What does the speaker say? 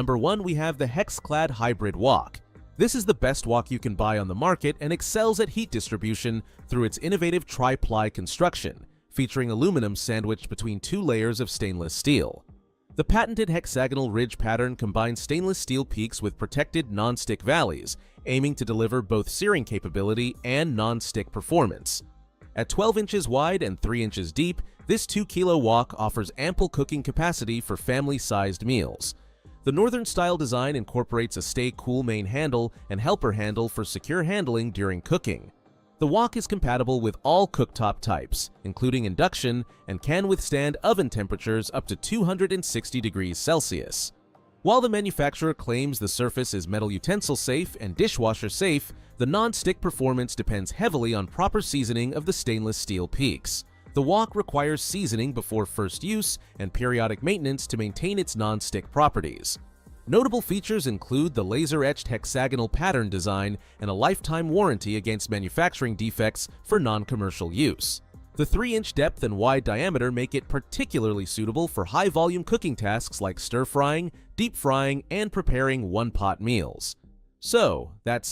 Number 1, we have the HexClad Hybrid Wok. This is the best wok you can buy on the market and excels at heat distribution through its innovative tri-ply construction, featuring aluminum sandwiched between 2 layers of stainless steel. The patented hexagonal ridge pattern combines stainless steel peaks with protected non-stick valleys, aiming to deliver both searing capability and non-stick performance. At 12 inches wide and 3 inches deep, this 2-kilo wok offers ample cooking capacity for family-sized meals. The Northern-style design incorporates a stay-cool main handle and helper handle for secure handling during cooking. The wok is compatible with all cooktop types, including induction, and can withstand oven temperatures up to 260 degrees Celsius. While the manufacturer claims the surface is metal utensil safe and dishwasher safe, the non-stick performance depends heavily on proper seasoning of the stainless steel peaks. The wok requires seasoning before first use and periodic maintenance to maintain its non-stick properties. Notable features include the laser-etched hexagonal pattern design and a lifetime warranty against manufacturing defects for non-commercial use. The 3-inch depth and wide diameter make it particularly suitable for high-volume cooking tasks like stir-frying, deep frying, and preparing one-pot meals. So, that's